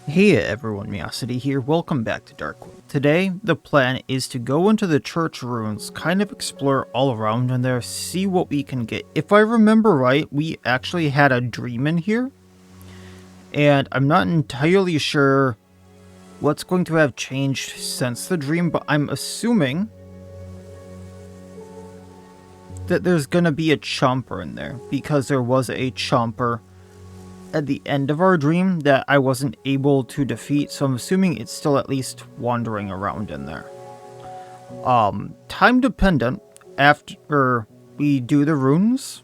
Hey everyone, Miacidae here, welcome back to Darkwood. Today, the plan is to go into the church ruins, kind of explore all around in there, see what we can get. If I remember right, we actually had a dream in here, and I'm not entirely sure what's going to have changed since the dream, but I'm assuming that there's gonna be a chomper in there, because there was a chomper at the end of our dream that I wasn't able to defeat, so I'm assuming it's still at least wandering around in there. Time dependent, after we do the runes,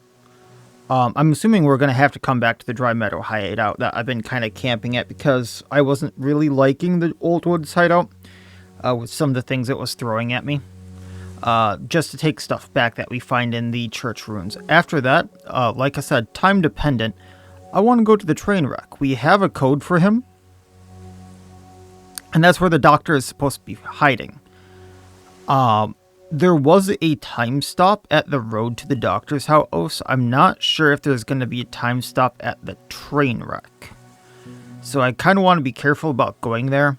I'm assuming we're going to have to come back to the dry meadow hideout that I've been kind of camping at because I wasn't really liking the old woods hideout with some of the things it was throwing at me. Just to take stuff back that we find in the church ruins. After that, like I said, time dependent, I want to go to the train wreck. We have a code for him, and that's where the doctor is supposed to be hiding. There was a time stop at the road to the doctor's house. I'm not sure if there's going to be a time stop at the train wreck. So I kind of want to be careful about going there.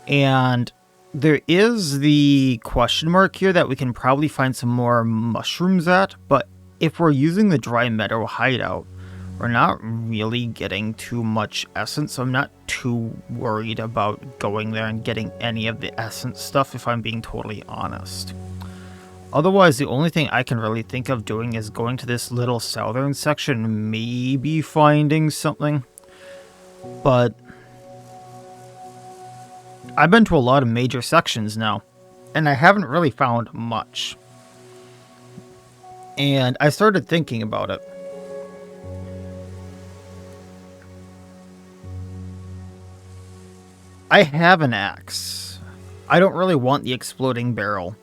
And there is the question mark here that we can probably find some more mushrooms at, but if we're using the dry meadow hideout, we're not really getting too much essence, so I'm not too worried about going there and getting any of the essence stuff, if I'm being totally honest. Otherwise, the only thing I can really think of doing is going to this little southern section, maybe finding something. But I've been to a lot of major sections now, and I haven't really found much. And I started thinking about it. I have an axe. I don't really want the exploding barrel.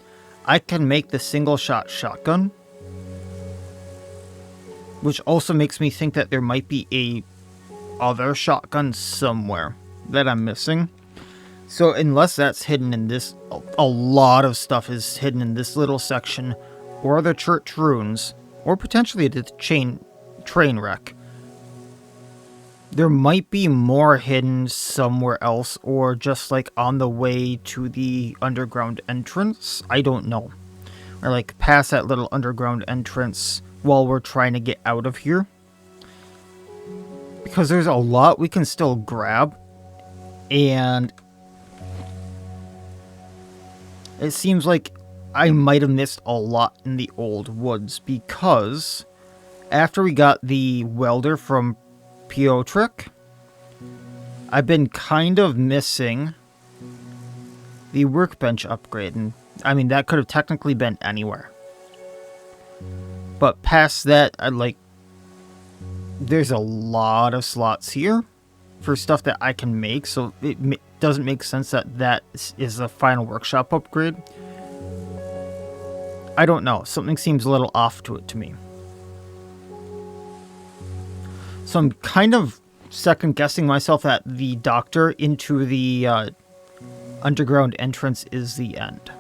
I can make the single shot shotgun, which also makes me think that there might be a other shotgun somewhere that I'm missing. So unless that's hidden in this, a lot of stuff is hidden in this little section, or the church ruins, or potentially the train wreck. There might be more hidden somewhere else, or just like on the way to the underground entrance. I don't know. Or like past that little underground entrance while we're trying to get out of here. Because there's a lot we can still grab. And it seems like I might have missed a lot in the old woods. Because after we got the welder from Piotrek, I've been kind of missing the workbench upgrade, and I mean that could have technically been anywhere. But past that, there's a lot of slots here for stuff that I can make, so it doesn't make sense that that is the final workshop upgrade. I don't know, something seems a little off to it to me. So I'm kind of second-guessing myself that the doctor into the underground entrance is the end.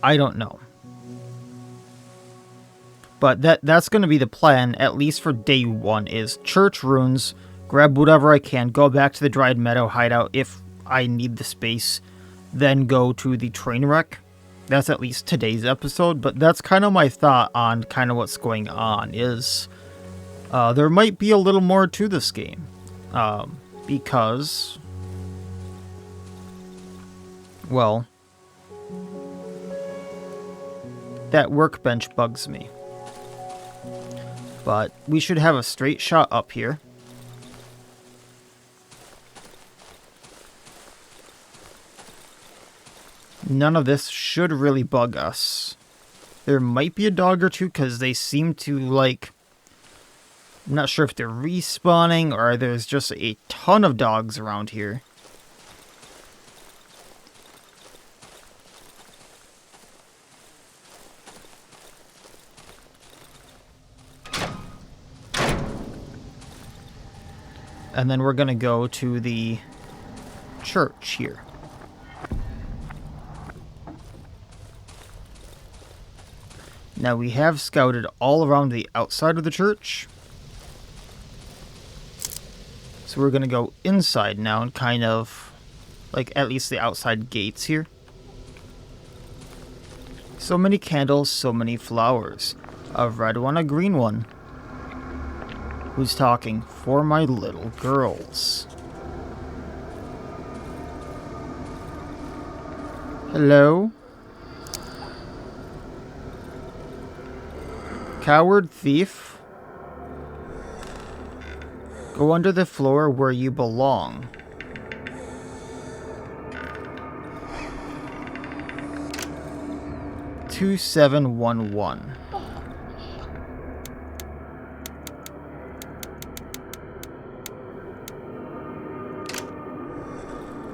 I don't know. But that's going to be the plan, at least for day one, is church ruins, grab whatever I can, go back to the dried meadow hideout if I need the space, then go to the train wreck. That's at least today's episode, but that's kind of my thought on kind of what's going on, is there might be a little more to this game, because, well, that workbench bugs me. But we should have a straight shot up here. None of this should really bug us. There might be a dog or two because they seem to, like, I'm not sure if they're respawning or there's just a ton of dogs around here. And then we're going to go to the church here. Now we have scouted all around the outside of the church. So we're gonna go inside now and kind of, like, at least the outside gates here. So many candles, so many flowers. A red one, a green one. Who's talking? For my little girls. Hello? Coward thief? Go under the floor where you belong. $2711.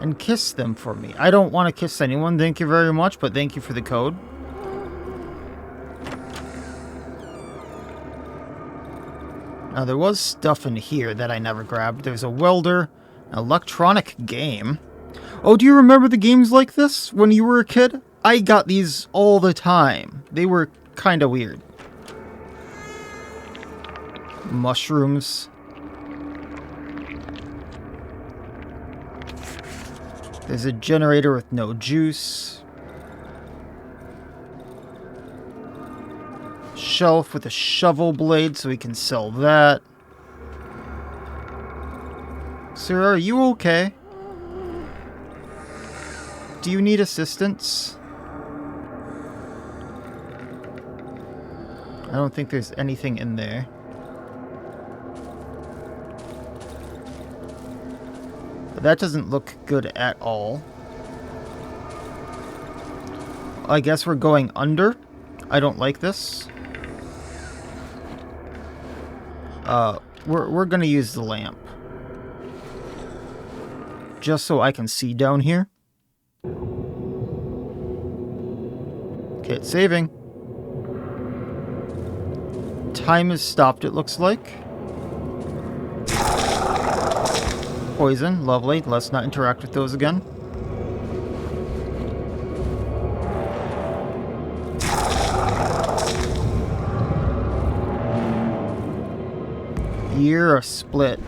And kiss them for me. I don't want to kiss anyone, thank you very much, but thank you for the code. Now, there was stuff in here that I never grabbed. There's a welder, an electronic game. Oh, do you remember the games like this when you were a kid? I got these all the time. They were kind of weird. Mushrooms. There's a generator with no juice. Shelf with a shovel blade so we can sell that. Sir, are you okay? Do you need assistance? I don't think there's anything in there. But that doesn't look good at all. I guess we're going under. I don't like this. We're gonna use the lamp. Just so I can see down here. Okay, it's saving. Time has stopped, it looks like. Poison, lovely. Let's not interact with those again. Year of split.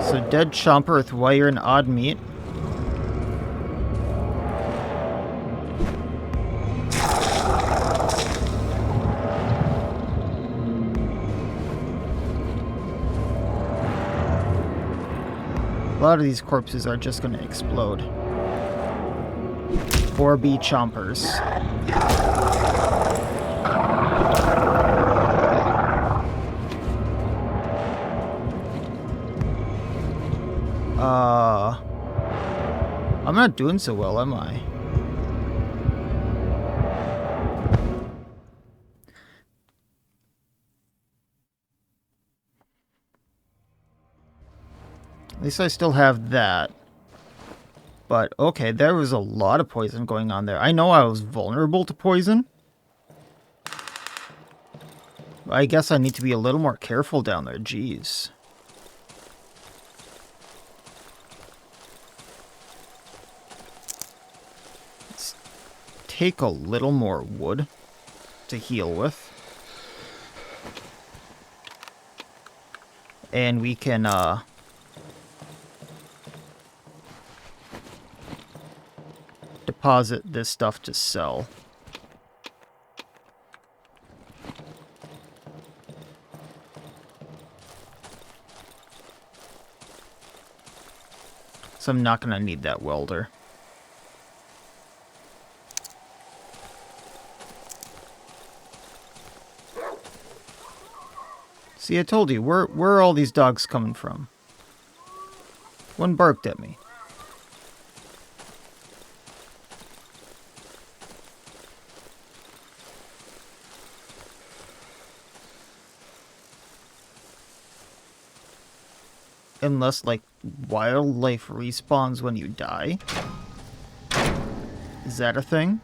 So dead chomper with wire and odd meat. A lot of these corpses are just going to explode. 4B chompers. I'm not doing so well, am I? At least I still have that. But, okay, there was a lot of poison going on there. I know I was vulnerable to poison. I guess I need to be a little more careful down there, jeez. Let's take a little more wood to heal with. And we can, deposit this stuff to sell. So I'm not going to need that welder. See, I told you, where are all these dogs coming from? One barked at me. Unless, like, wildlife respawns when you die. Is that a thing?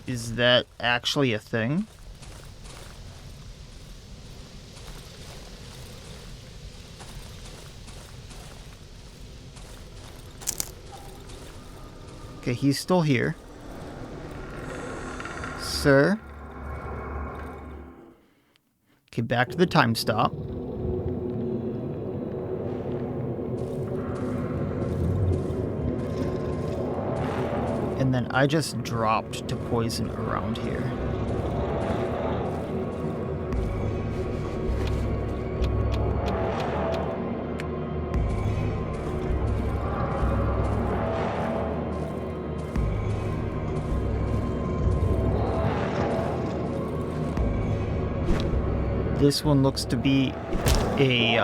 Is that actually a thing? Okay, he's still here. Sir? Okay, back to the time stop. And then I just dropped to poison around here. This one looks to be a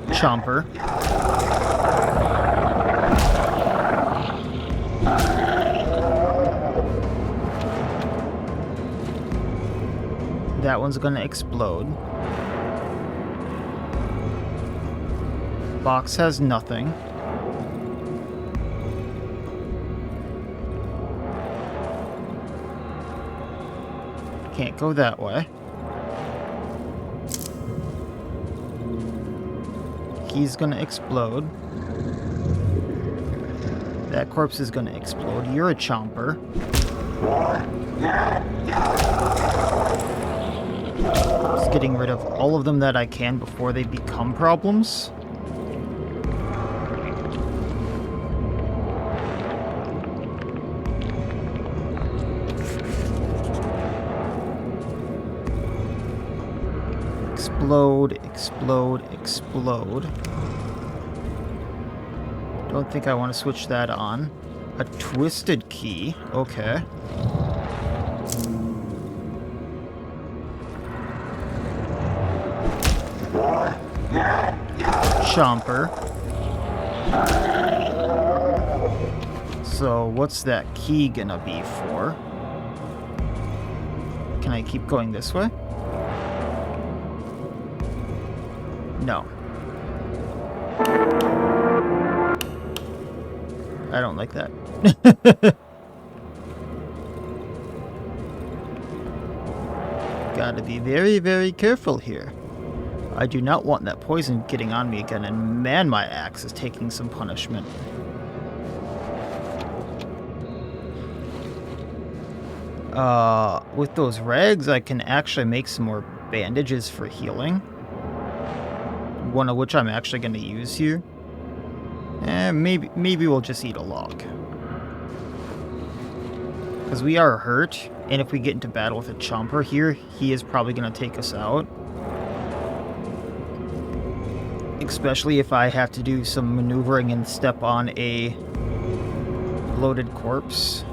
chomper. That one's gonna explode. Box has nothing. Can't go that way. He's gonna explode. That corpse is gonna explode. You're a chomper. Just getting rid of all of them that I can before they become problems. Explode, explode, explode. Don't think I want to switch that on. A twisted key. Okay. Chomper. So what's that key gonna be for? Can I keep going this way? No. I don't like that. Gotta be very, very careful here. I do not want that poison getting on me again, and man, my axe is taking some punishment. With those rags, I can actually make some more bandages for healing. One of which I'm actually going to use here. Maybe we'll just eat a log. Because we are hurt, and if we get into battle with a chomper here, he is probably going to take us out. Especially if I have to do some maneuvering and step on a bloated corpse.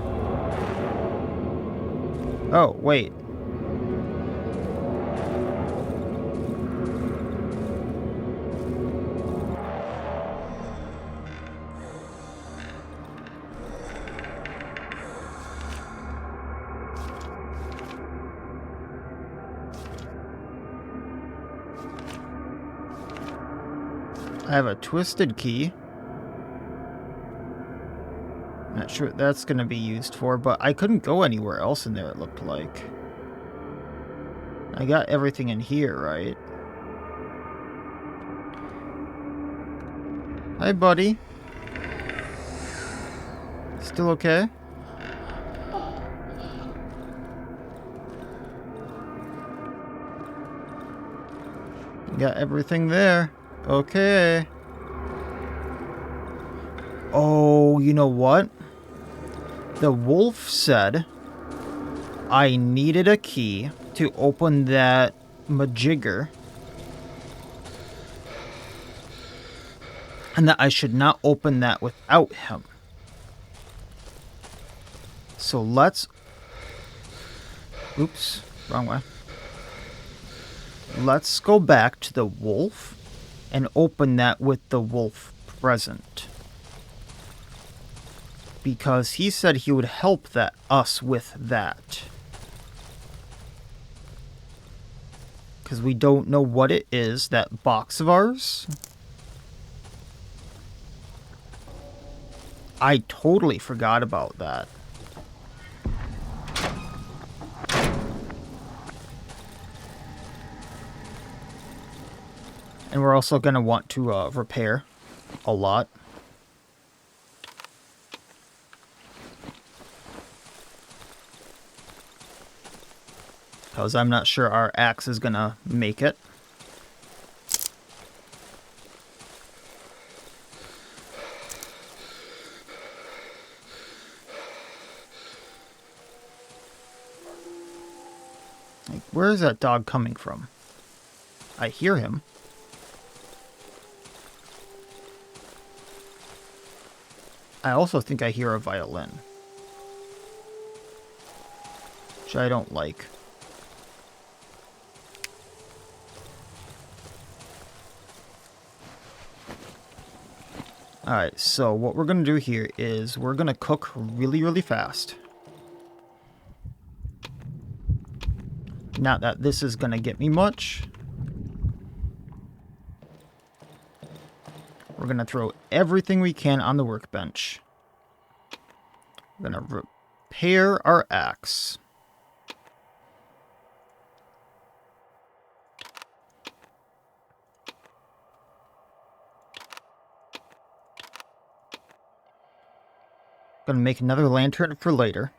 Oh, wait. I have a twisted key. Not sure what that's going to be used for, but I couldn't go anywhere else in there, it looked like. I got everything in here, right? Hi, buddy. Still okay? Got everything there. Okay. Oh, you know what? The wolf said I needed a key to open that majigger. And that I should not open that without him. So let's... Oops, wrong way. Let's go back to the wolf and open that with the wolf present. Because he said he would help us with that. Because we don't know what it is, that box of ours. I totally forgot about that. And we're also going to want to repair a lot. because I'm not sure our axe is gonna make it. Like, where is that dog coming from? I hear him. I also think I hear a violin, which I don't like. Alright, so what we're going to do here is we're going to cook really, really fast. Not that this is going to get me much. We're going to throw everything we can on the workbench. We're going to repair our axe. Going to make another lantern for later.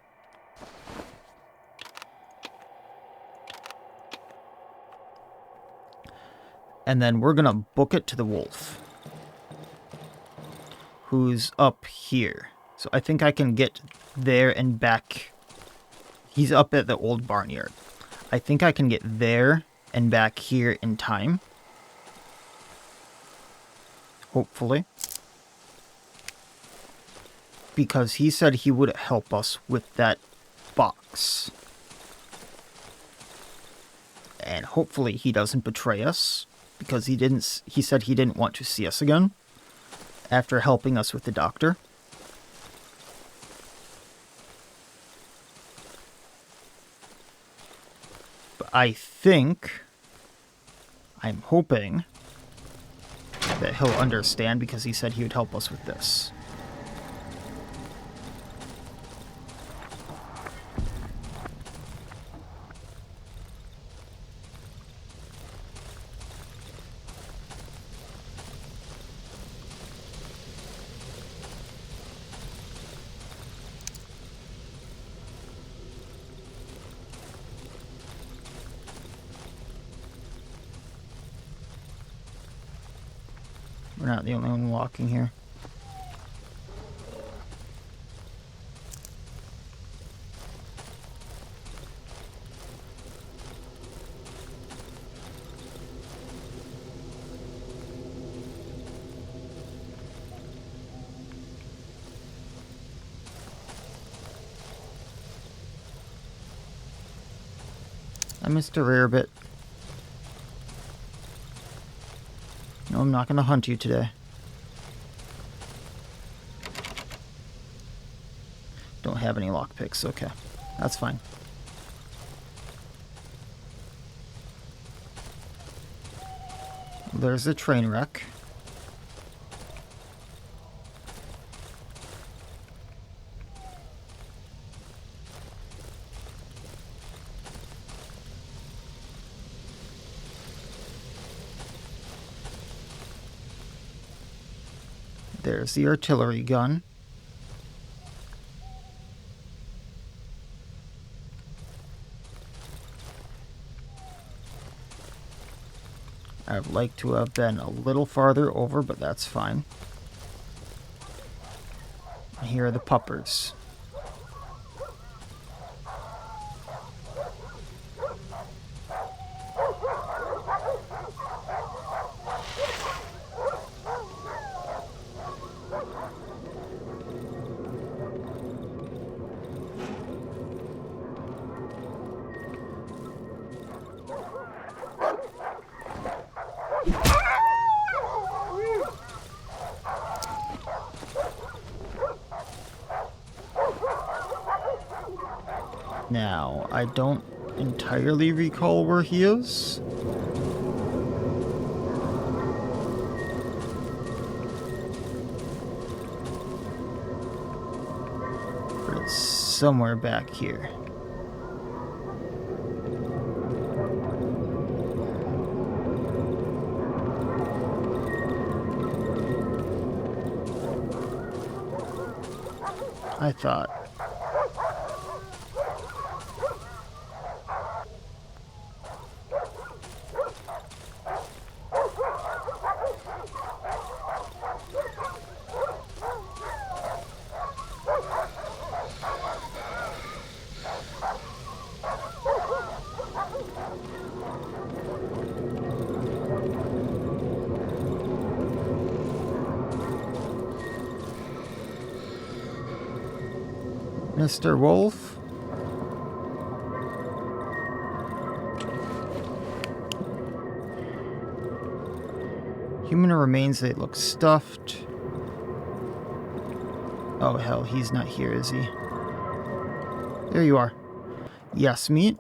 And then we're going to book it to the wolf, who's up here. So I think I can get there and back. He's up at the old barnyard. I think I can get there and back here in time. Hopefully. Because he said he would help us with that box. And hopefully he doesn't betray us. Because he said he didn't want to see us again after helping us with the doctor. But I'm hoping that he'll understand because he said he would help us with this. We're not the only one walking here. Mr. Rarebit. No, I'm not going to hunt you today. Don't have any lockpicks. Okay, that's fine. There's a train wreck. There's the artillery gun. I'd like to have been a little farther over, but that's fine. And here are the puppers. Now, I don't entirely recall where he is. But it's somewhere back here. I thought. Mr. Wolf? Human remains, they look stuffed. Oh hell, he's not here, is he? There you are. Yes, meat.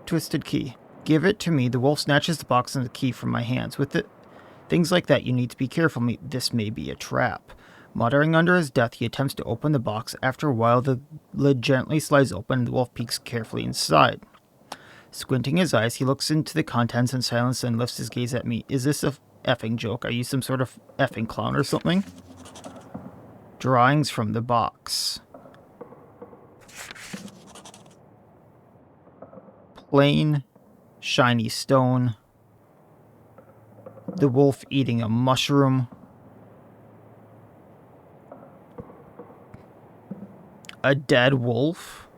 Twisted key. Give it to me. The wolf snatches the box and the key from my hands. With it, things like that, you need to be careful. This may be a trap. Muttering under his breath, he attempts to open the box. After a while, the lid gently slides open and the wolf peeks carefully inside. Squinting his eyes, he looks into the contents in silence and lifts his gaze at me. Is this a effing joke? Are you some sort of effing clown or something? Drawings from the box. Plain, shiny stone. The wolf eating a mushroom. A dead wolf.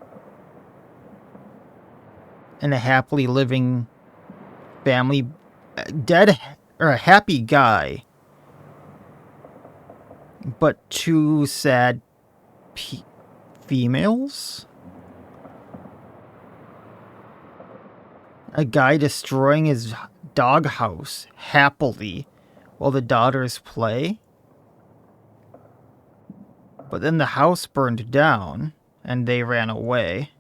And a happily living family. Dead, or a happy guy. But two sad females? A guy destroying his doghouse happily while the daughters play. But then the house burned down and they ran away.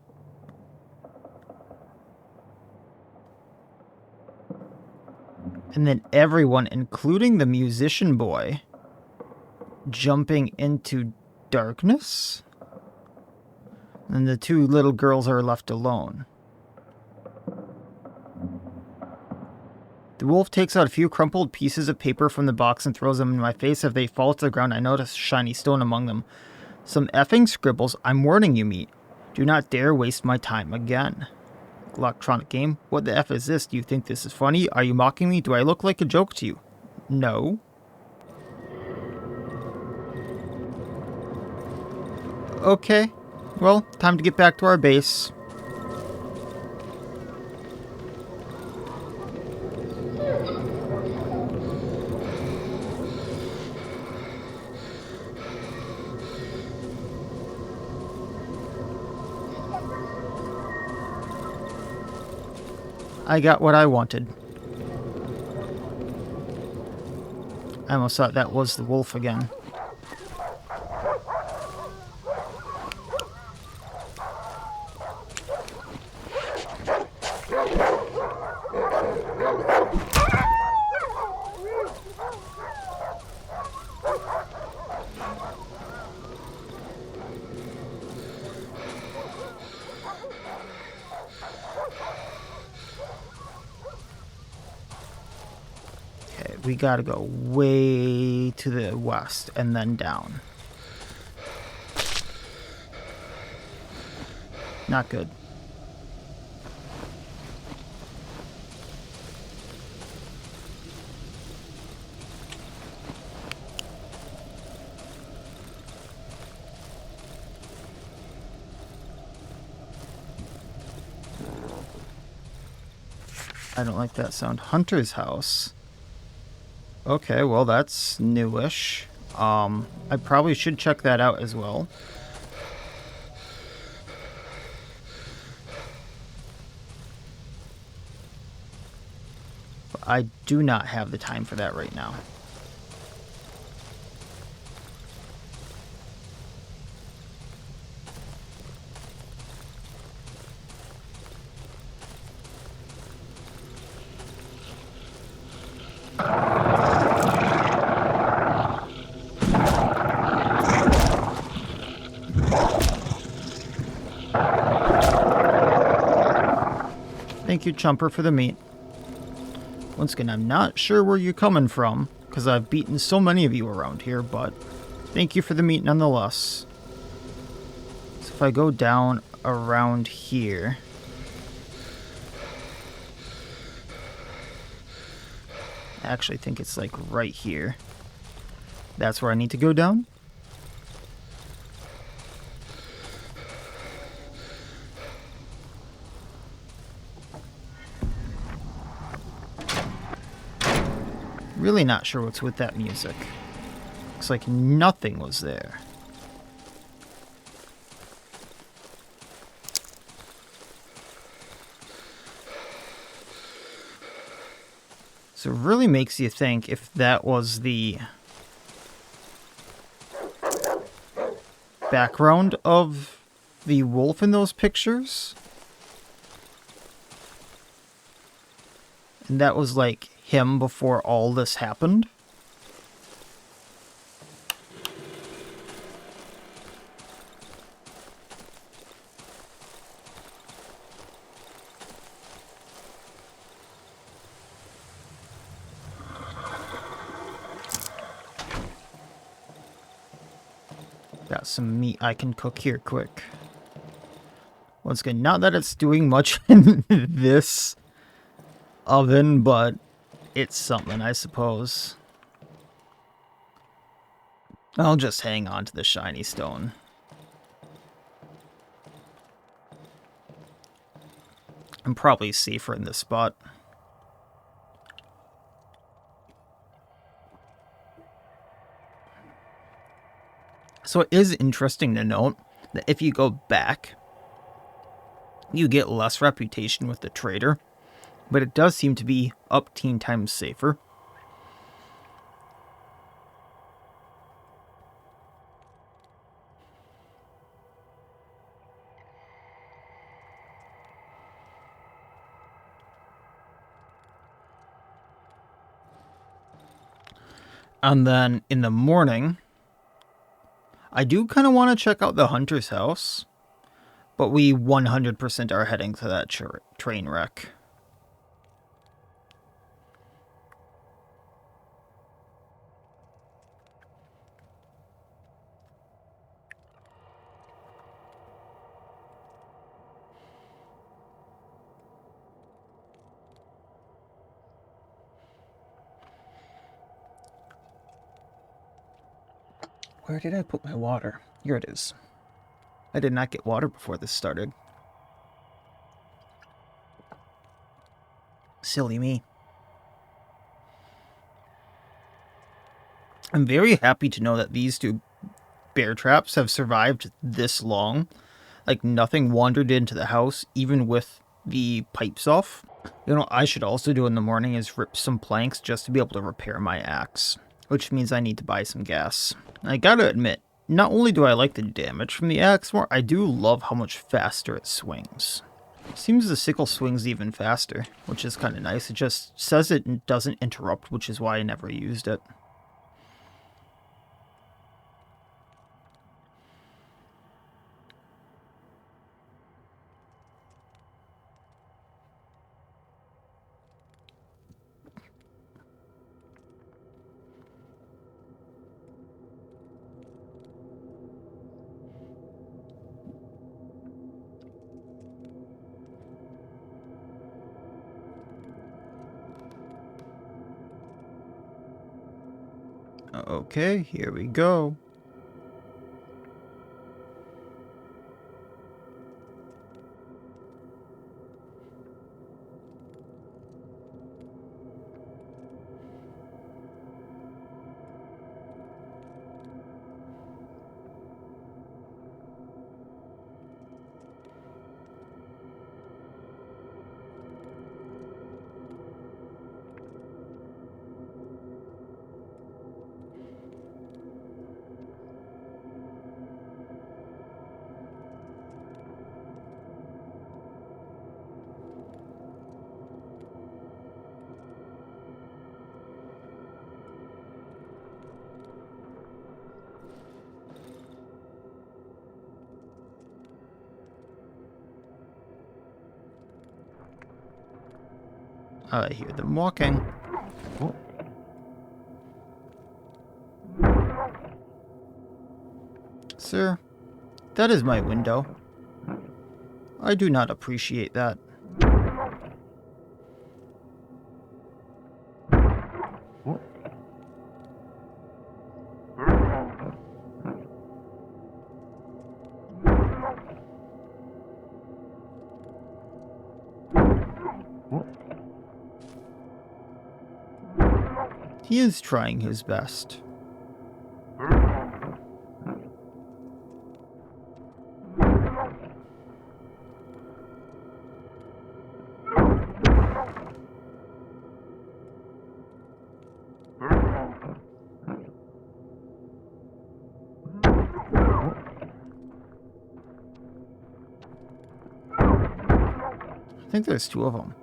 And then everyone, including the musician boy, jumping into darkness. And the two little girls are left alone. The wolf takes out a few crumpled pieces of paper from the box and throws them in my face. As they fall to the ground, I notice a shiny stone among them. Some effing scribbles. I'm warning you, meat. Do not dare waste my time again. Electronic game? What the F is this? Do you think this is funny? Are you mocking me? Do I look like a joke to you? No. Okay. Well, time to get back to our base. I got what I wanted. I almost thought that was the wolf again. We gotta go way to the west and then down. Not good. I don't like that sound. Hunter's house. Okay, well that's newish. I probably should check that out as well. But I do not have the time for that right now. Thank you, Chumper, for the meat. Once again, I'm not sure where you're coming from, because I've beaten so many of you around here, but thank you for the meat nonetheless. So if I go down around here... I actually think it's like right here. That's where I need to go down. Really not sure what's with that music. Looks like nothing was there. So it really makes you think if that was the background of the wolf in those pictures. And that was like him before all this happened. Got some meat I can cook here quick. Once again, not that it's doing much in this oven, but it's something, I suppose. I'll just hang on to the shiny stone. I'm probably safer in this spot. So it is interesting to note that if you go back, you get less reputation with the trader, but it does seem to be up 10 times safer. And then in the morning, I do kind of want to check out the hunter's house, but we 100% are heading to that train wreck. Where did I put my water? Here it is. I did not get water before this started. Silly me. I'm very happy to know that these two bear traps have survived this long. Like, nothing wandered into the house, even with the pipes off. You know, I should also do in the morning is rip some planks just to be able to repair my axe, which means I need to buy some gas. I gotta admit, not only do I like the damage from the axe more, I do love how much faster it swings. Seems the sickle swings even faster, which is kind of nice. It just says it doesn't interrupt, which is why I never used it. Okay, here we go. I hear them walking. Sir, that is my window. I do not appreciate that. He is trying his best. think there's 2 of them.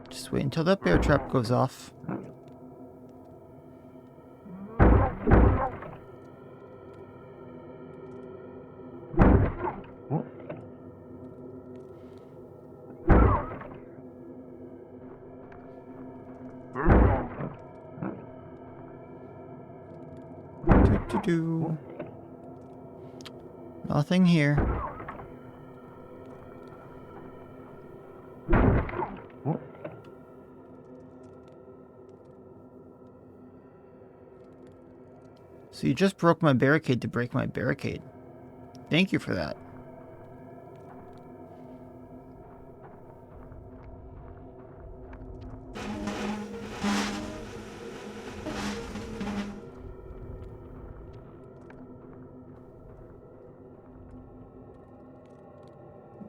Just wait until that bear trap goes off. Nothing here. So you just broke my barricade to break my barricade. Thank you for that.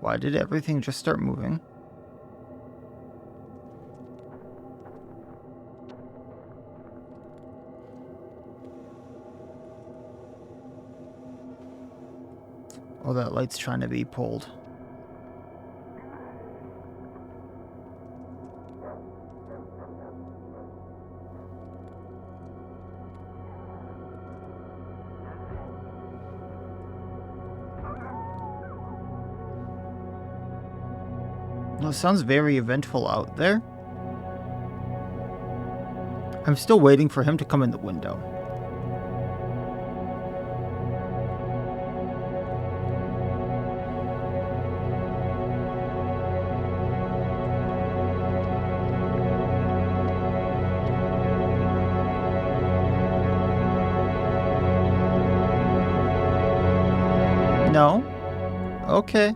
Why did everything just start moving? Oh, that light's trying to be pulled. Well, it sounds very eventful out there. I'm still waiting for him to come in the window. No? Okay.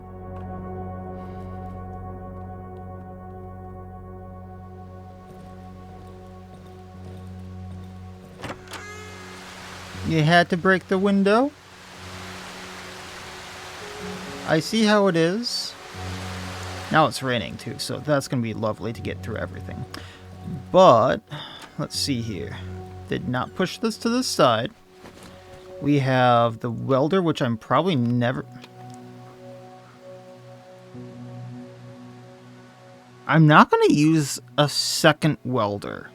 You had to break the window? I see how it is. Now it's raining too, so that's going to be lovely to get through everything. But, let's see here. Did not push this to the side. We have the welder, which I'm probably never... I'm not going to use a second welder.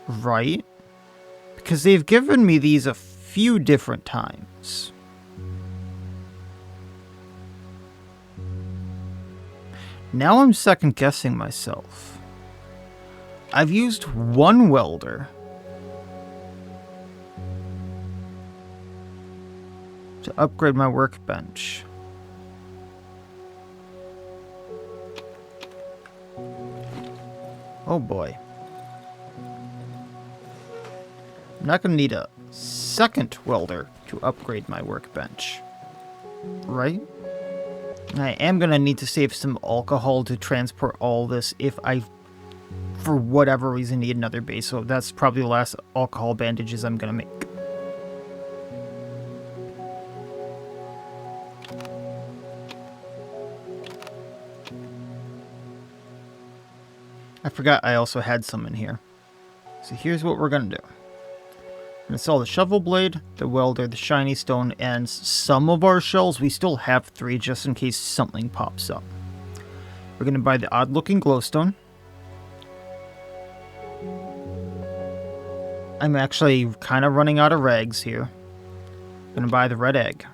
Right? Because they've given me these a few different times. Now I'm second guessing myself. I've used one welder to upgrade my workbench. Oh boy. I'm not going to need a second welder to upgrade my workbench. Right? I am going to need to save some alcohol to transport all this if I, for whatever reason, need another base. So that's probably the last alcohol bandages I'm going to make. I forgot I also had some in here. So here's what we're going to do. I'm going to sell the shovel blade, the welder, the shiny stone, and some of our shells. We still have 3 just in case something pops up. We're going to buy the odd-looking glowstone. I'm actually kind of running out of rags here. I'm going to buy the red egg.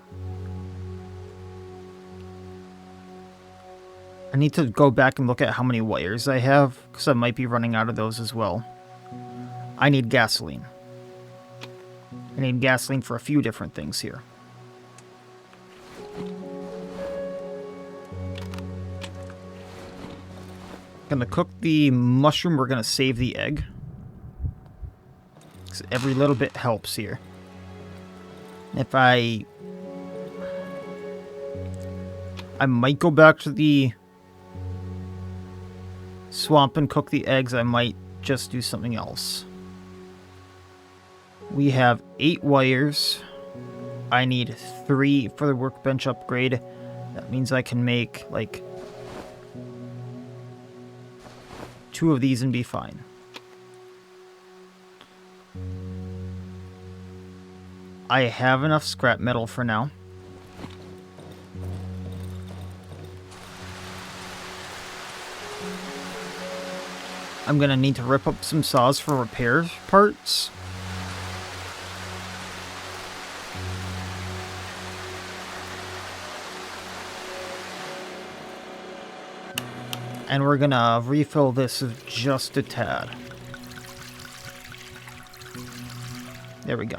I need to go back and look at how many wires I have, because I might be running out of those as well. I need gasoline. I need gasoline for a few different things here. Gonna cook the mushroom, we're gonna save the egg. 'Cause every little bit helps here. If I might go back to the swamp and cook the eggs. I might just do something else. We have 8 wires. I need 3 for the workbench upgrade. That means I can make, like, 2 of these and be fine. I have enough scrap metal for now. I'm gonna need to rip up some saws for repair parts. And we're gonna refill this just a tad. There we go.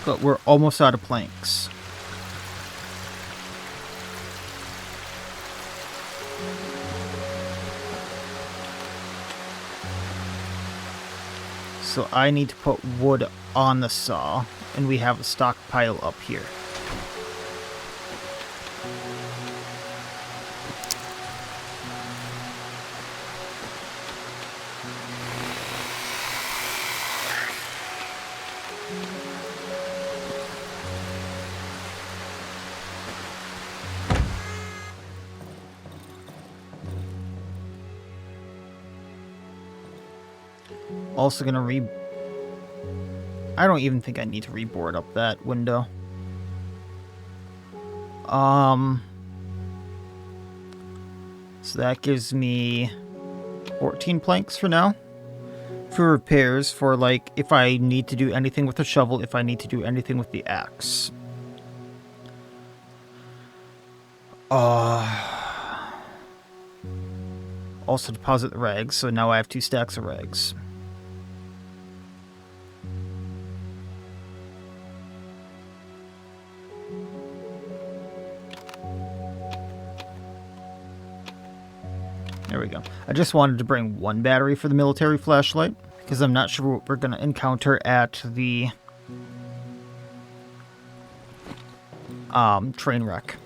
But we're almost out of planks. So I need to put wood on the saw, and we have a stockpile up here. Also gonna I don't even think I need to reboard up that window. So that gives me 14 planks for now. For repairs, for like, if I need to do anything with the shovel, if I need to do anything with the axe. Also deposit the rags, so now I have 2 stacks of rags. There we go. I just wanted to bring 1 battery for the military flashlight, because I'm not sure what we're going to encounter at the train wreck.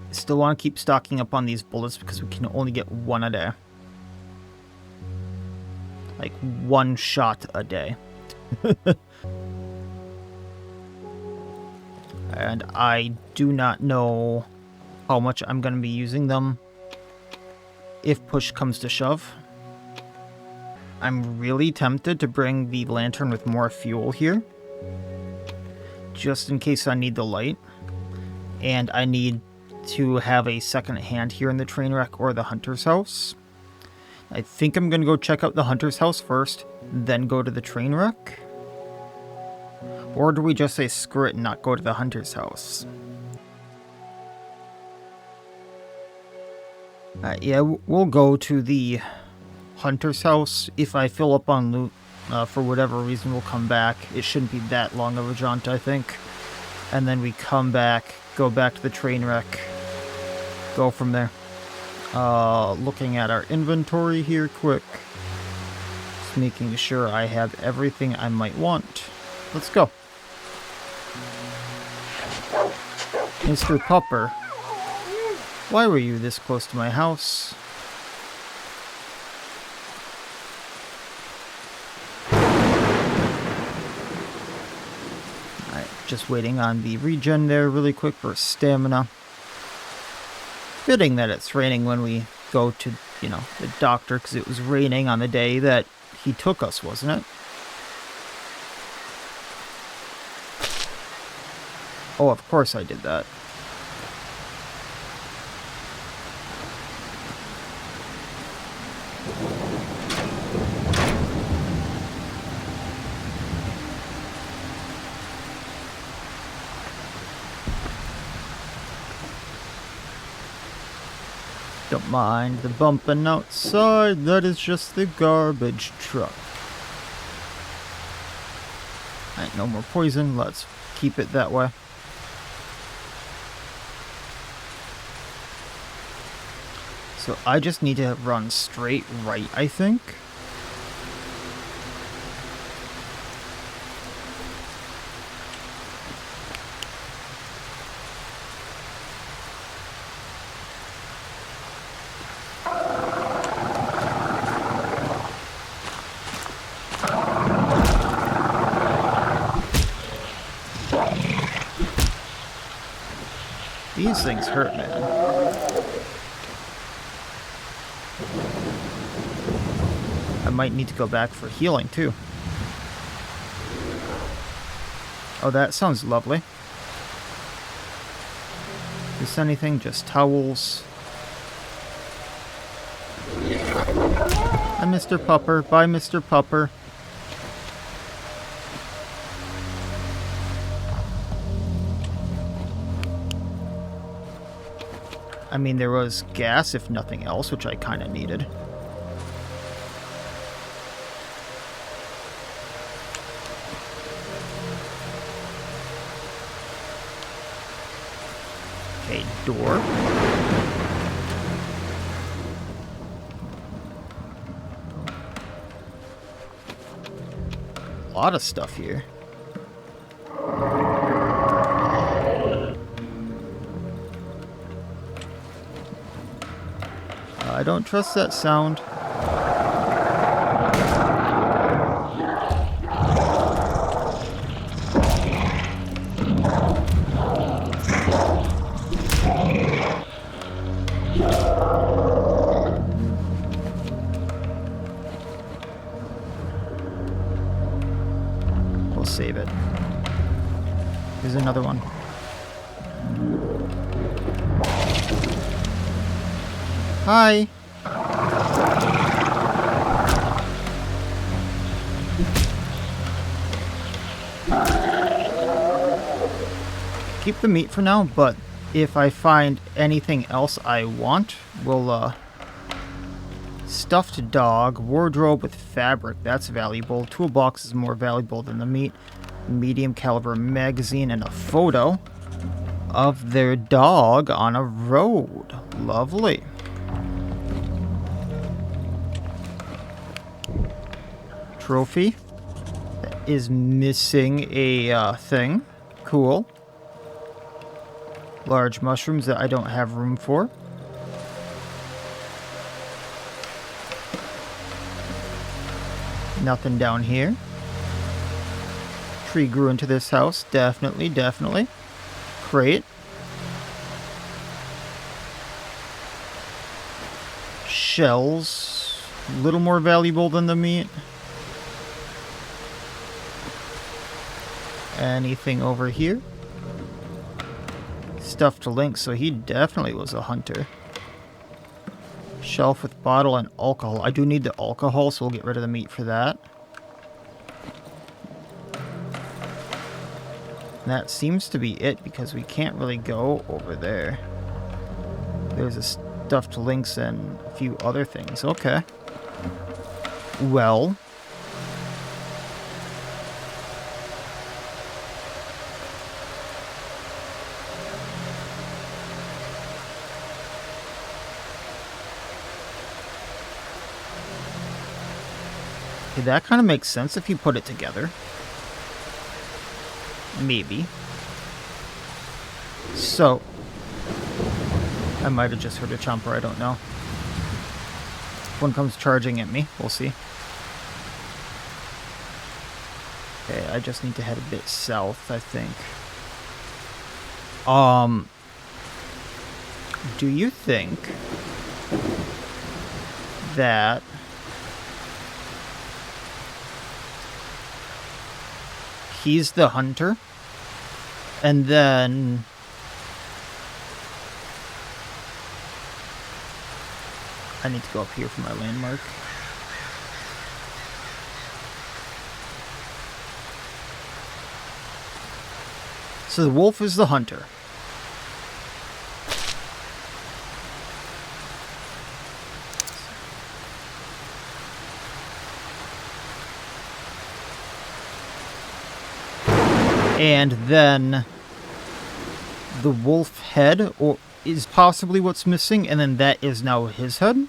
Still want to keep stocking up on these bullets because we can only get 1 a day. Like 1 shot a day. And I do not know how much I'm going to be using them if push comes to shove. I'm really tempted to bring the lantern with more fuel here, just in case I need the light. And I need to have a second hand here in the train wreck or the hunter's house. I think I'm going to go check out the hunter's house first, then go to the train wreck. Or do we just say screw it and not go to the hunter's house? Yeah, we'll go to the hunter's house. If I fill up on loot, for whatever reason, we'll come back. It shouldn't be that long of a jaunt, I think. And then we come back, go back to the train wreck, go from there. Looking at our inventory here quick. Just making sure I have everything I might want. Let's go. Mr. Pupper, why were you this close to my house? Alright, just waiting on the regen there really quick for stamina. Fitting that it's raining when we go to, you know, the doctor, because it was raining on the day that he took us, wasn't it? Oh, of course I did that. Don't mind the bumping outside, that is just the garbage truck. Alright, no more poison, let's keep it that way. So I just need to run straight right, I think. These things hurt, man. I might need to go back for healing, too. Oh, that sounds lovely. Is this anything? Just towels. Hi, Mr. Pupper. Bye, Mr. Pupper. I mean, there was gas, if nothing else, which I kind of needed. Okay, door. A lot of stuff here. I don't trust that sound. We'll save it. Here's another one. Hi. Keep the meat for now, but if I find anything else I want, we'll, stuffed dog, wardrobe with fabric, that's valuable. Toolbox is more valuable than the meat. Medium caliber magazine and a photo of their dog on a road. Lovely. Trophy that is missing a thing. Cool. Large mushrooms that I don't have room for. Nothing down here. Tree grew into this house. Definitely, definitely. Crate. Shells. A little more valuable than the meat. Anything over here? Stuffed link, so he definitely was a hunter. Shelf with bottle and alcohol. I do need the alcohol, so we'll get rid of the meat for that. And that seems to be it, because we can't really go over there. There's a stuffed lynx and a few other things. Okay. Well. Okay, that kind of makes sense if you put it together. Maybe. So, I might have just heard a chomper, I don't know. One comes charging at me, we'll see. Okay, I just need to head a bit south, I think. Do you think that he's the hunter, and then I need to go up here for my landmark. So the wolf is the hunter. And then the wolf head is possibly what's missing, and then that is now his head.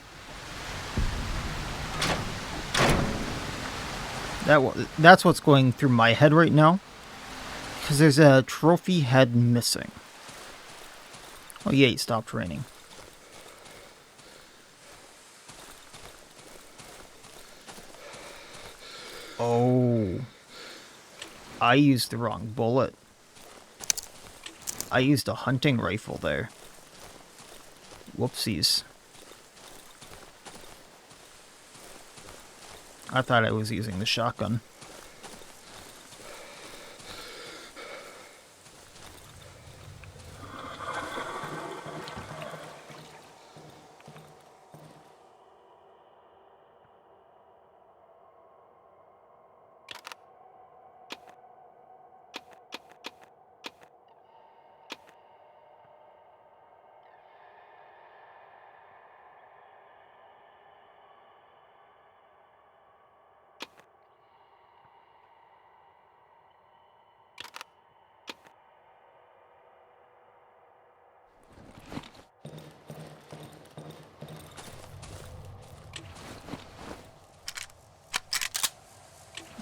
That's what's going through my head right now, because there's a trophy head missing. Oh yeah, it stopped raining. Oh. I used the wrong bullet. I used a hunting rifle there. Whoopsies. I thought I was using the shotgun.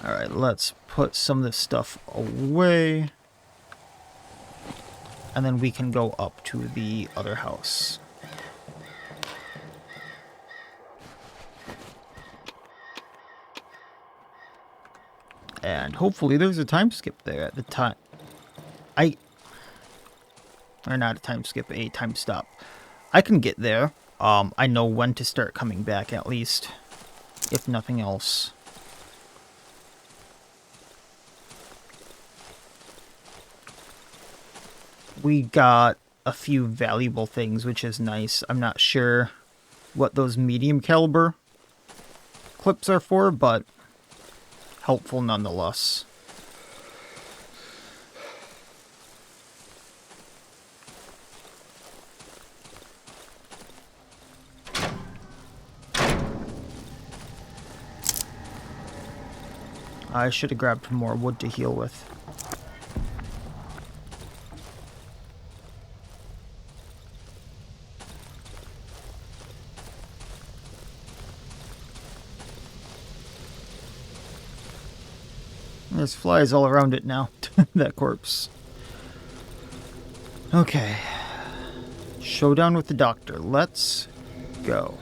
Alright, let's put some of this stuff away. And then we can go up to the other house. And hopefully there's a time skip there at the time. Or not a time skip, a time stop. I can get there. I know when to start coming back at least. If nothing else. We got a few valuable things, which is nice. I'm not sure what those medium caliber clips are for, but helpful nonetheless. I should have grabbed more wood to heal with. There's flies all around it now. That corpse. Okay. Showdown with the doctor. Let's go.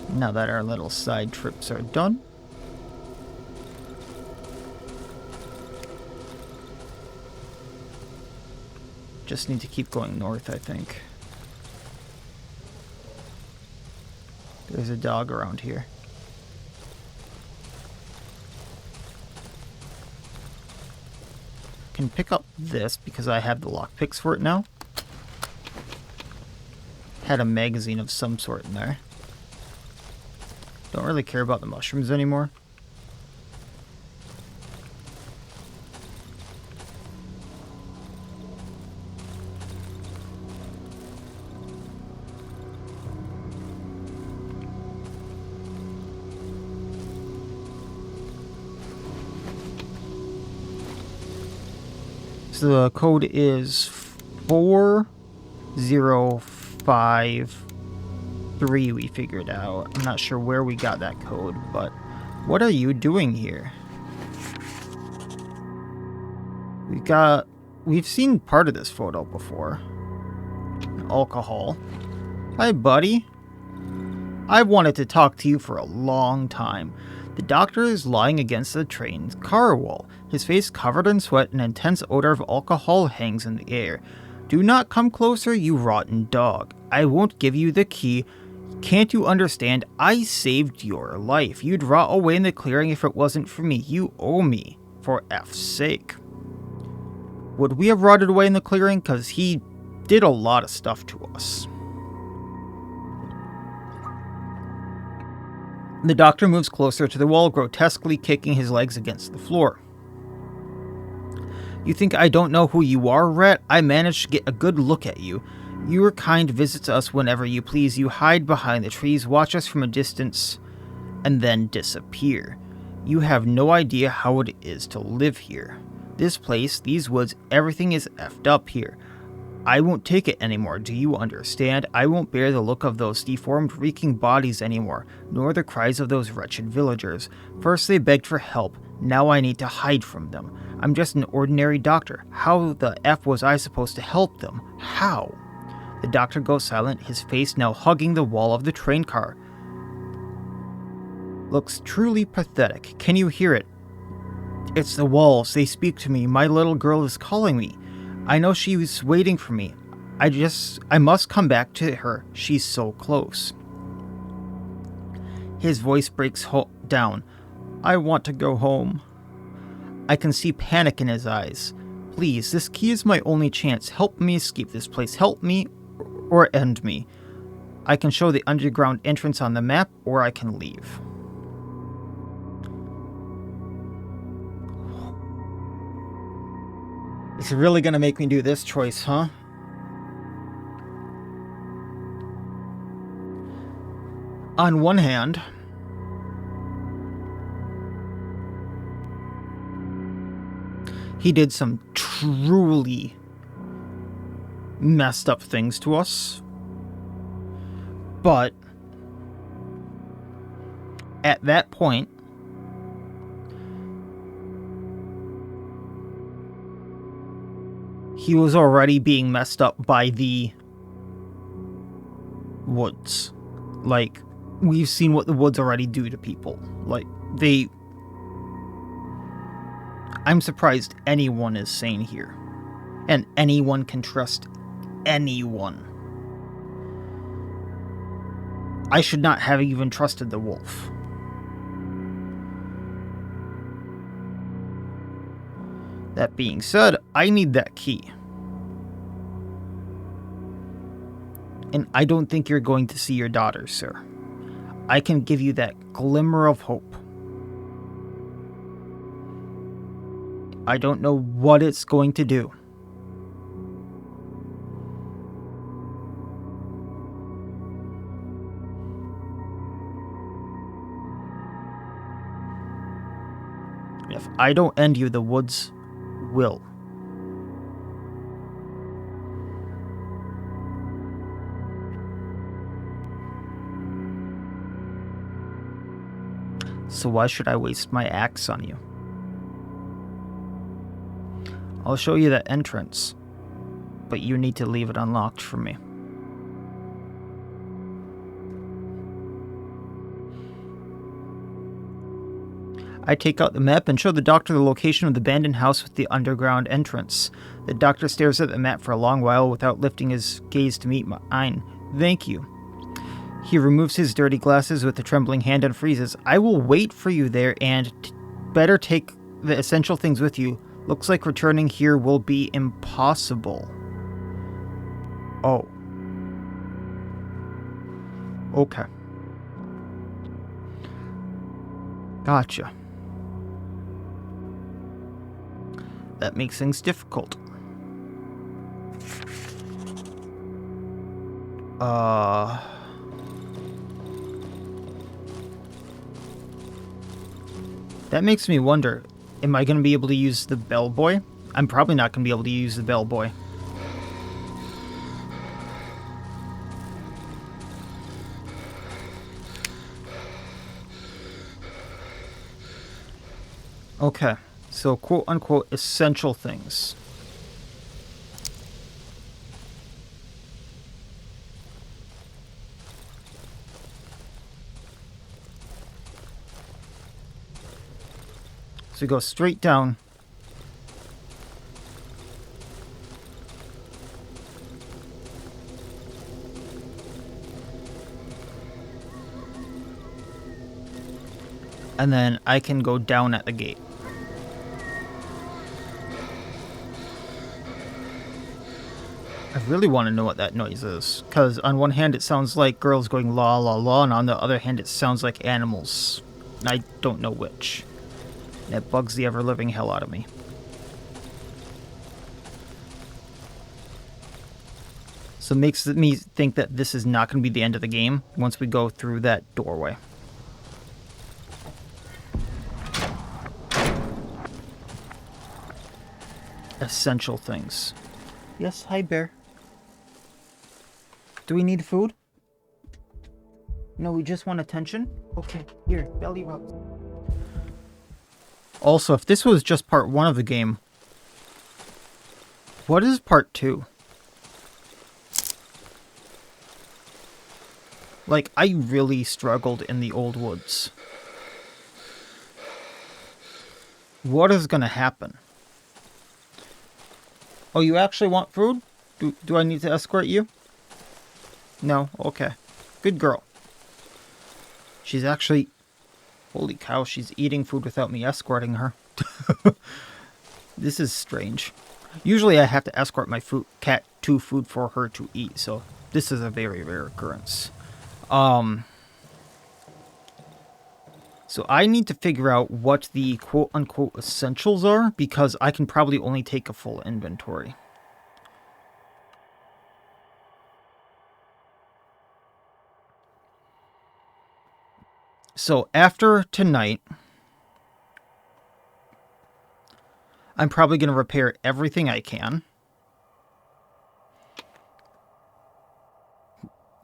Now that our little side trips are done. Just need to keep going north, I think. There's a dog around here. Can pick up this because I have the lockpicks for it now. Had a magazine of some sort in there. Don't really care about the mushrooms anymore. So the code is 4053, we figured out. I'm not sure where we got that code, but what are you doing here? We've seen part of this photo before. Alcohol. Hi, buddy. I've wanted to talk to you for a long time. The doctor is lying against the train's car wall. His face covered in sweat, an intense odor of alcohol hangs in the air. Do not come closer, you rotten dog. I won't give you the key. Can't you understand? I saved your life. You'd rot away in the clearing if it wasn't for me. You owe me, for F's sake. Would we have rotted away in the clearing? Because he did a lot of stuff to us. The doctor moves closer to the wall, grotesquely kicking his legs against the floor. You think I don't know who you are, Rat? I managed to get a good look at you. Your kind visits us whenever you please. You hide behind the trees, watch us from a distance, and then disappear. You have no idea how it is to live here. This place, these woods, everything is effed up here. I won't take it anymore, do you understand? I won't bear the look of those deformed, reeking bodies anymore, nor the cries of those wretched villagers. First they begged for help, now I need to hide from them. I'm just an ordinary doctor. How the F was I supposed to help them? How? The doctor goes silent, his face now hugging the wall of the train car. looks truly pathetic. Can you hear it? It's the walls. They speak to me. My little girl is calling me. I know she was waiting for me. I must come back to her. She's so close. His voice breaks down. I want to go home. I can see panic in his eyes. Please, this key is my only chance. Help me escape this place. Help me or end me. I can show the underground entrance on the map, or I can leave. It's really gonna make me do this choice, huh? On one hand, he did some truly messed up things to us. But at that point, he was already being messed up by the woods. Like, we've seen what the woods already do to people. Like, I'm surprised anyone is sane here. And anyone can trust anyone. I should not have even trusted the wolf. That being said, I need that key. And I don't think you're going to see your daughter, sir. I can give you that glimmer of hope. I don't know what it's going to do. If I don't end you, the woods will. So why should I waste my axe on you? I'll show you that entrance, but you need to leave it unlocked for me. I take out the map and show the doctor the location of the abandoned house with the underground entrance. The doctor stares at the map for a long while without lifting his gaze to meet mine. Thank you. He removes his dirty glasses with a trembling hand and freezes. I will wait for you there and better take the essential things with you. Looks like returning here will be impossible. Oh. Okay. Gotcha. That makes things difficult. That makes me wonder, am I going to be able to use the bellboy? I'm probably not going to be able to use the bellboy. Okay, so quote-unquote essential things. So we go straight down. And then I can go down at the gate. I really want to know what that noise is, because on one hand it sounds like girls going la la la, and on the other hand it sounds like animals. I don't know which. That bugs the ever-living hell out of me. So it makes me think that this is not going to be the end of the game once we go through that doorway. Essential things. Yes, hi, bear. Do we need food? No, we just want attention? Okay, here, belly rub. Also, if this was just part 1 of the game, what is part 2? Like, I really struggled in the old woods. What is going to happen? Oh, you actually want food? Do I need to escort you? No? Okay. Good girl. She's actually... Holy cow, she's eating food without me escorting her. This is strange. Usually I have to escort my cat to food for her to eat, so this is a very rare occurrence. So I need to figure out what the quote-unquote essentials are, because I can probably only take a full inventory. So after tonight, I'm probably going to repair everything I can.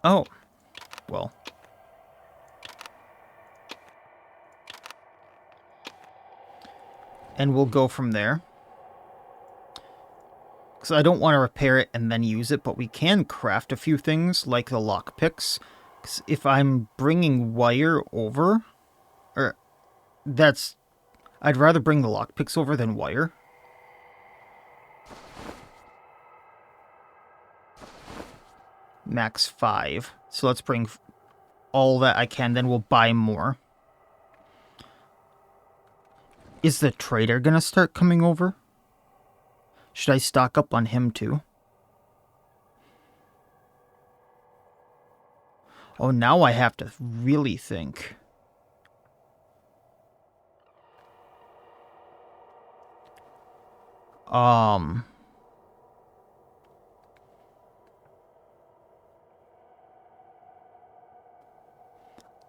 Oh, well. And we'll go from there. Because I don't want to repair it and then use it, but we can craft a few things, like the lockpicks. Because if I'm bringing wire over, I'd rather bring the lockpicks over than wire. Max 5. So let's bring all that I can, then we'll buy more. Is the trader gonna start coming over? Should I stock up on him too? Oh, now I have to really think.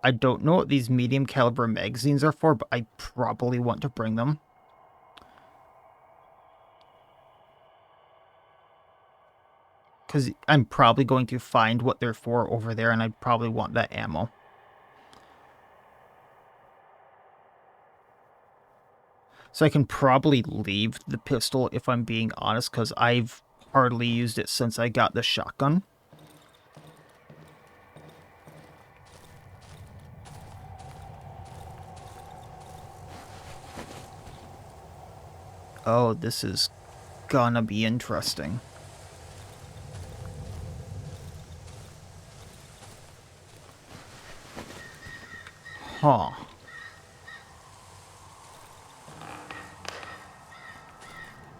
I don't know what these medium caliber magazines are for, but I probably want to bring them. Because I'm probably going to find what they're for over there, and I probably want that ammo. So I can probably leave the pistol if I'm being honest, because I've hardly used it since I got the shotgun. Oh, this is gonna be interesting. Huh.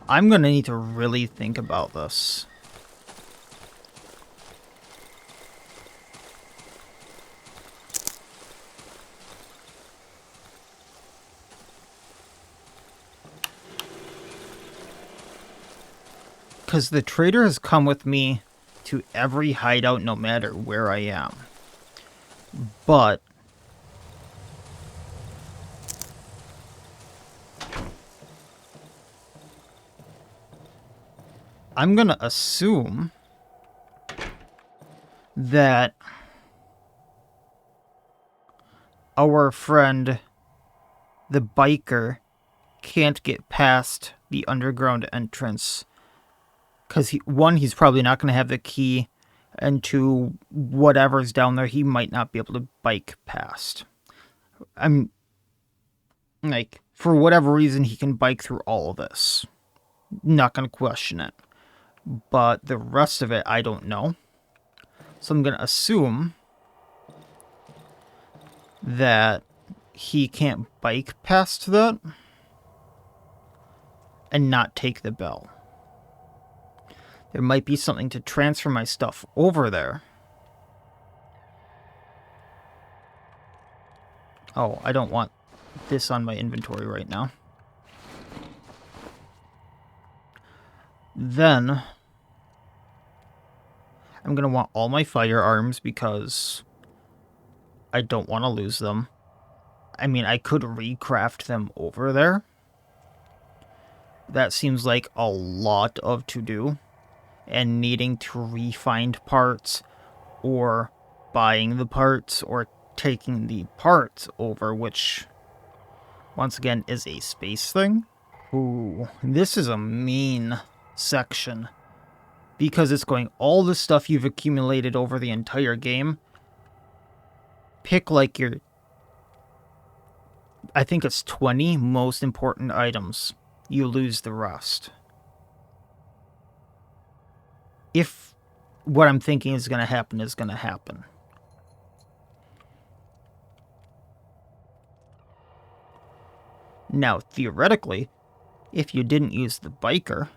I'm gonna need to really think about this. Because the trader has come with me to every hideout no matter where I am. But I'm gonna assume that our friend, the biker, can't get past the underground entrance. Because, he's probably not going to have the key, and two, whatever's down there, he might not be able to bike past. I'm, like, for whatever reason, he can bike through all of this. Not going to question it. But the rest of it, I don't know. So I'm going to assume that he can't bike past that and not take the bell. There might be something to transfer my stuff over there. Oh, I don't want this on my inventory right now. Then I'm going to want all my firearms because I don't want to lose them. I mean, I could recraft them over there. That seems like a lot of to-do. And needing to re-find parts, or buying the parts, or taking the parts over, which, once again, is a space thing. Ooh, this is a mean section. Because it's going all the stuff you've accumulated over the entire game. Pick, like, your I think it's 20 most important items. You lose the rest. If what I'm thinking is going to happen is going to happen. Now, theoretically, if you didn't use the biker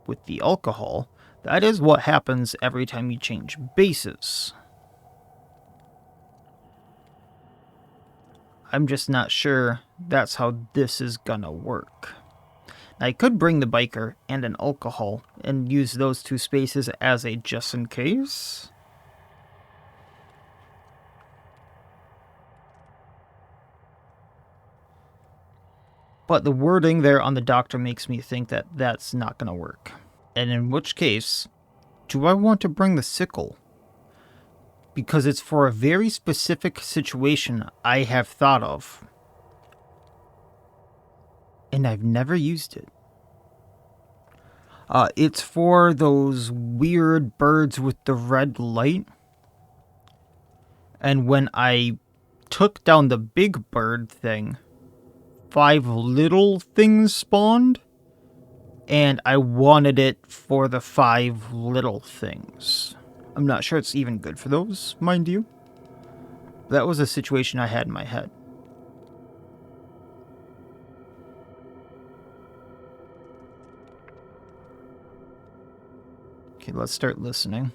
with the alcohol, that is what happens every time you change bases. I'm just not sure that's how this is gonna work. I could bring the biker and an alcohol and use those two spaces as a just in case. But the wording there on the doctor makes me think that that's not gonna work. And in which case, do I want to bring the sickle? Because it's for a very specific situation I have thought of. And I've never used it. It's for those weird birds with the red light. And when I took down the big bird thing, 5 little things spawned. And I wanted it for the 5 little things. I'm not sure it's even good for those, mind you. That was a situation I had in my head. Okay, let's start listening.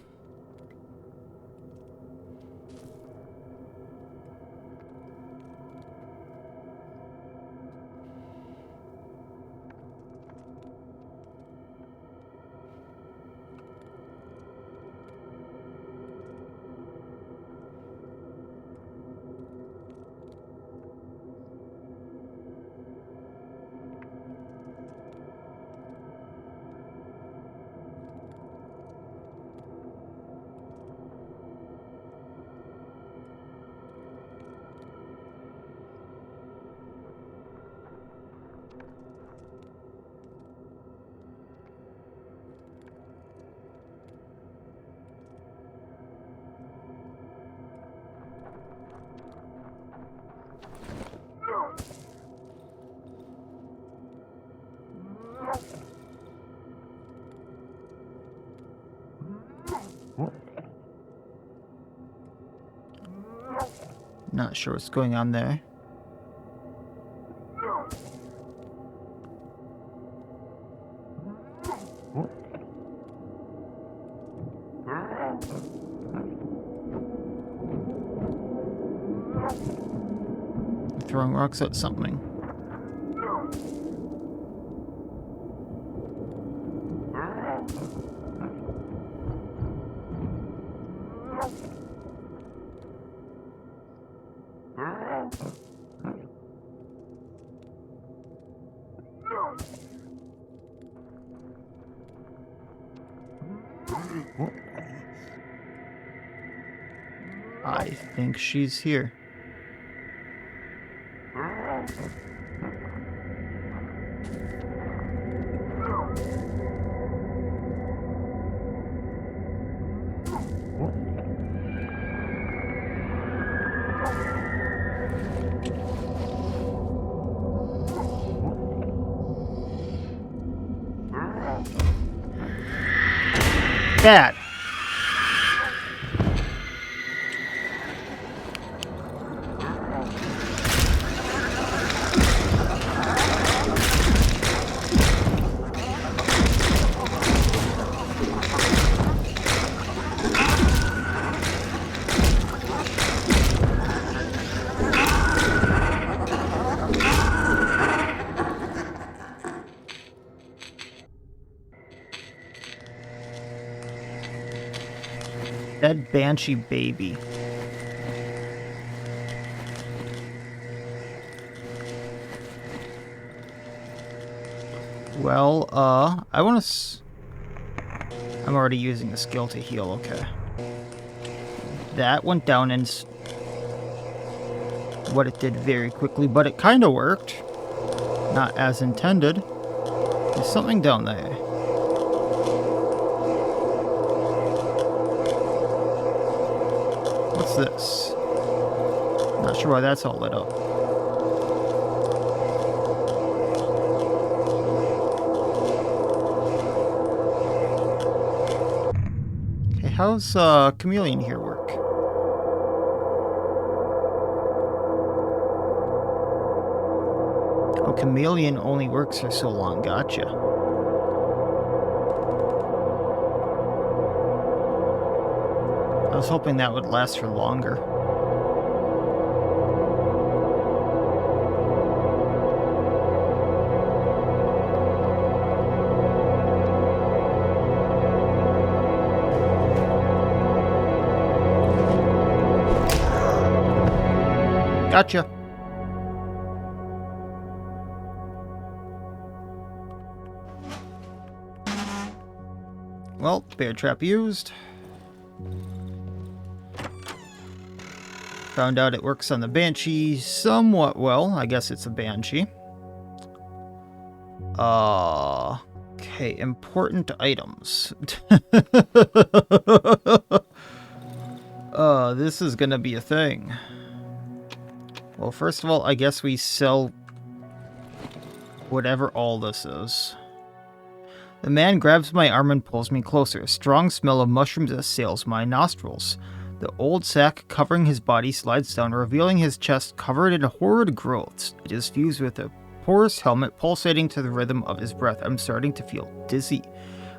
Not sure what's going on there. Throwing rocks at something. I think she's here. Dad! Dead banshee baby. Well, I want to... I'm already using the skill to heal, okay. That went down and... what it did very quickly, but it kind of worked. Not as intended. There's something down there. What's this? Not sure why that's all lit up. how's Chameleon here work? Oh, Chameleon only works for so long, gotcha. I was hoping that would last for longer. Gotcha. Well, bear trap used. Found out it works on the Banshee somewhat well. I guess it's a Banshee. Okay, important items. This is gonna be a thing. Well, first of all, I guess we sell whatever all this is. The man grabs my arm and pulls me closer. A strong smell of mushrooms assails my nostrils. The old sack covering his body slides down, revealing his chest covered in horrid growths. It is fused with a porous helmet pulsating to the rhythm of his breath. I'm starting to feel dizzy.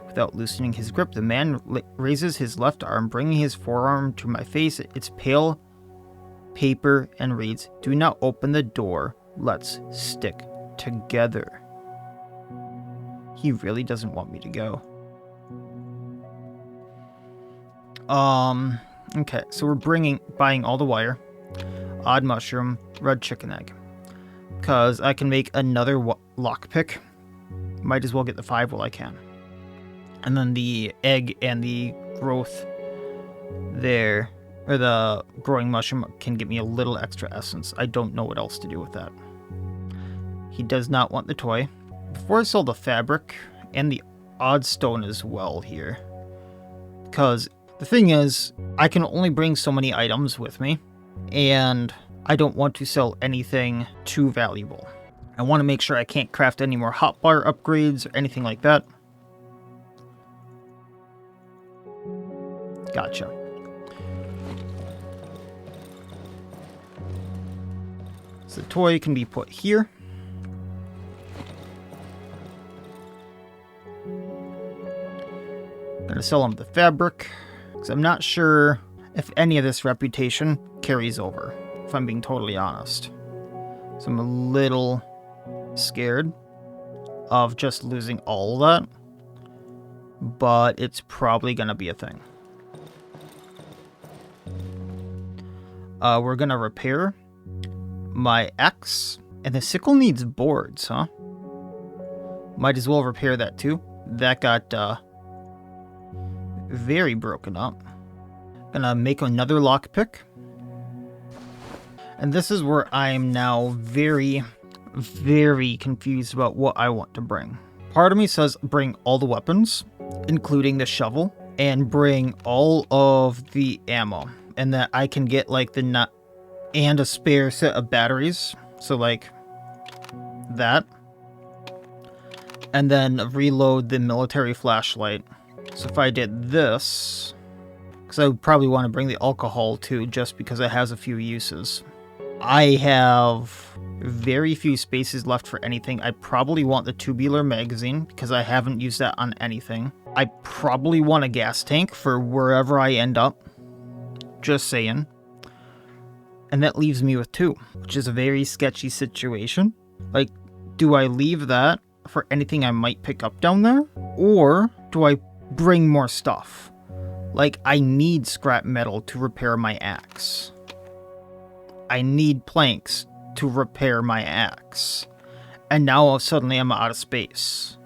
Without loosening his grip, the man raises his left arm, bringing his forearm to my face. It's pale paper and reads, "Do not open the door. Let's stick together." He really doesn't want me to go. Okay, so we're buying all the wire, odd mushroom, red chicken egg. Because I can make another lockpick. Might as well get the 5 while I can. And then the egg and the growth there, or the growing mushroom, can give me a little extra essence. I don't know what else to do with that. He does not want the toy. Before I sell the fabric and the odd stone as well here. Because the thing is, I can only bring so many items with me, and I don't want to sell anything too valuable. I want to make sure I can't craft any more hotbar upgrades or anything like that. Gotcha. So the toy can be put here. Gonna sell him the fabric, because I'm not sure if any of this reputation carries over, if I'm being totally honest. So I'm a little scared of just losing all that, but it's probably gonna be a thing. We're gonna repair my axe, and the sickle needs boards, huh? Might as well repair that too. That got very broken up. Gonna make another lockpick. And this is where I'm now very, very confused about what I want to bring. Part of me says bring all the weapons, including the shovel, and bring all of the ammo. And that I can get like the nut and a spare set of batteries. So like that. And then reload the military flashlight. So if I did this, because I would probably want to bring the alcohol too, just because it has a few uses. I have very few spaces left for anything. I probably want the tubular magazine, because I haven't used that on anything. I probably want a gas tank for wherever I end up. Just saying. And that leaves me with 2, which is a very sketchy situation. Like, do I leave that for anything I might pick up down there? Or do I bring more stuff? Like, I need scrap metal to repair my axe. I need planks to repair my axe. And now suddenly I'm out of space.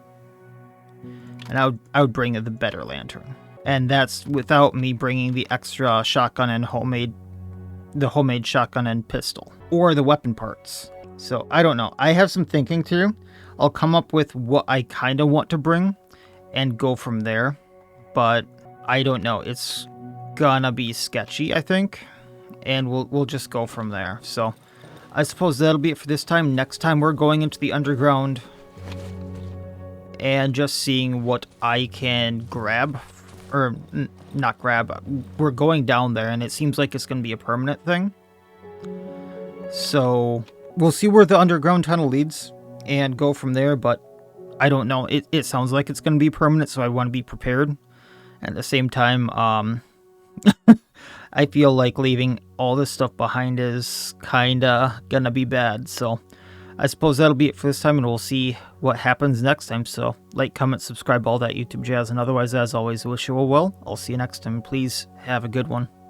And I would bring the better lantern. And that's without me bringing the extra shotgun and homemade shotgun and pistol. Or the weapon parts. So, I don't know. I have some thinking to do. I'll come up with what I kind of want to bring and go from there. But I don't know. It's gonna be sketchy, I think. And we'll just go from there. So, I suppose that'll be it for this time. Next time we're going into the underground and just seeing what I can grab or not grab, we're going down there, and it seems like it's going to be a permanent thing. So we'll see where the underground tunnel leads and go from there, but I don't know. It sounds like it's going to be permanent, so I want to be prepared. At the same time, I feel like leaving all this stuff behind is kinda gonna be bad, so I suppose that'll be it for this time, and we'll see what happens next time. So like, comment, subscribe, all that YouTube jazz, and otherwise, as always, I wish you all well. I'll see you next time. Please have a good one.